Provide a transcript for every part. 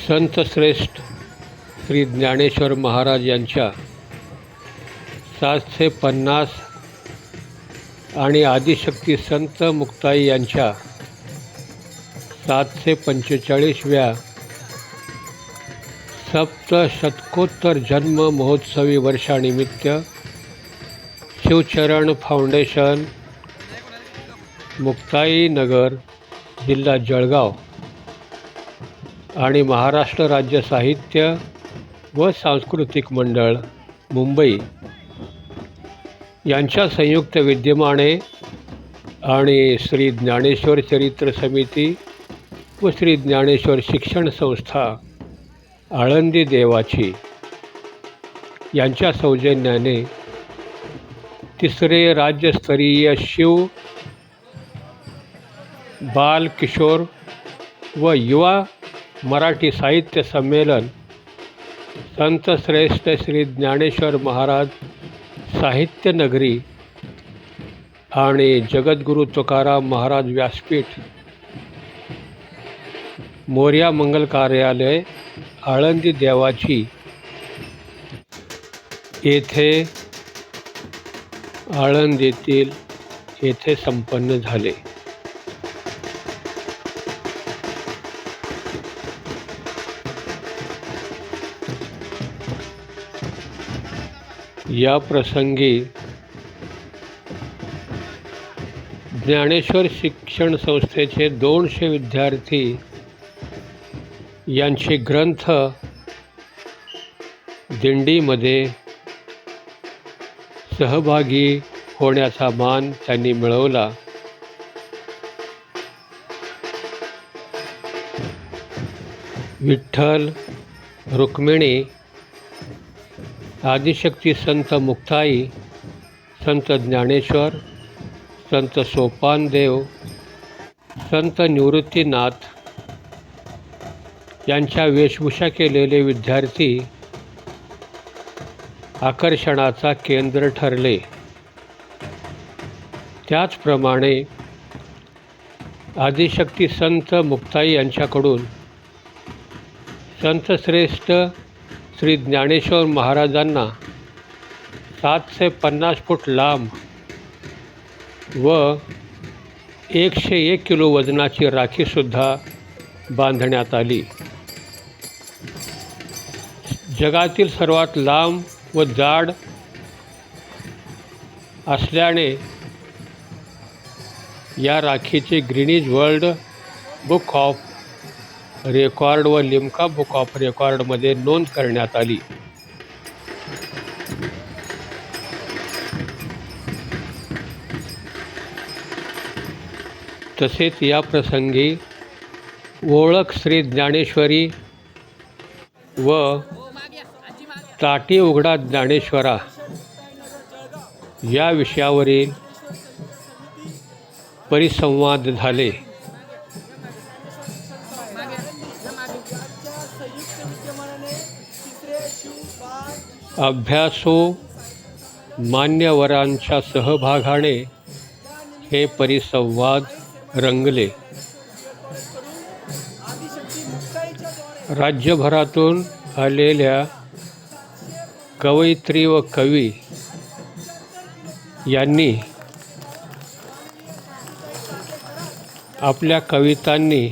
संतश्रेष्ठ श्री ज्ञानेश्वर महाराज यांच्या 750 आणि आदिशक्ती संत मुक्ताई यांच्या 745व्या सप्तशतकोत्तर जन्म महोत्सवी वर्षानिमित्त शिवचरण फाउंडेशन, मुक्ताई नगर, जिल्हा जळगाव आणि महाराष्ट्र राज्य साहित्य व सांस्कृतिक मंडळ मुंबई यांच्या संयुक्त विद्यमाने आणि श्री ज्ञानेश्वर चरित्र समिती व श्री ज्ञानेश्वर शिक्षण संस्था आळंदी देवाची यांच्या सौजन्याने तिसरे राज्यस्तरीय शिव बाल किशोर व युवा मराठी साहित्य संमेलन संतश्रेष्ठ श्री ज्ञानेश्वर महाराज साहित्य नगरी आणि जगद्गुरू तुकाराम महाराज व्यासपीठ मोरया मंगल कार्यालय आळंदी देवाची येथे आळंदीतील येथे संपन्न झाले. या प्रसंगी ज्ञानेश्वर शिक्षण संस्थेचे 200 विद्यार्थी यांचे ग्रंथ दिंडीमध्ये सहभागी होण्याचा मान त्यांनी मिळवला. विठ्ठल रुक्मिणी, आदिशक्ती संत मुक्ताई, संत ज्ञानेश्वर, संत सोपानदेव, संत निवृत्तीनाथ यांच्या वेशभूषा केलेले विद्यार्थी आकर्षणाचा केंद्र ठरले. त्याचप्रमाणे आदिशक्ती संत मुक्ताई यांच्याकडून संतश्रेष्ठ श्री ज्ञानेश्वर महाराजांना 750 फूट लांब व 101 किलो वजनाची राखीसुद्धा बांधण्यात आली. जगातील सर्वात लांब व जाड असल्याने या राखीची Guinness world book of record व लिम्का बुक ऑफ रेकॉर्डमध्ये नोंद करण्यात आली. तसेच या प्रसंगी ओळख श्री ज्ञानेश्वरी व ताटी उघडा ज्ञानेश्वरा या विषयावरील परिसंवाद झाले. अभ्यासू मान्यवरांच्या सहभागाने हे परिसंवाद रंगले. राज्यभरातून आलेल्या कवयित्री व कवी यांनी आपल्या कवितांनी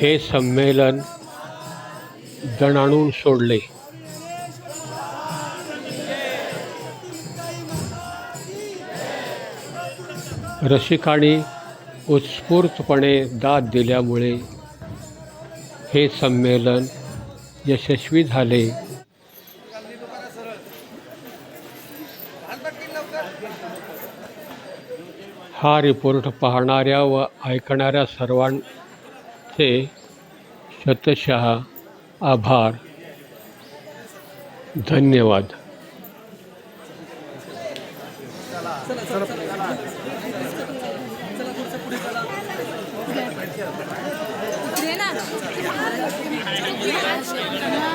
हे संमेलन दणाणून सोडले. रसिकांनी उत्स्फूर्तपणे दाद दिल्यामुळे हे संमेलन यशस्वी झाले. हा रिपोर्ट पाहणाऱ्या व ऐकणाऱ्या सर्वांचे शतशः आभार. धन्यवाद. ना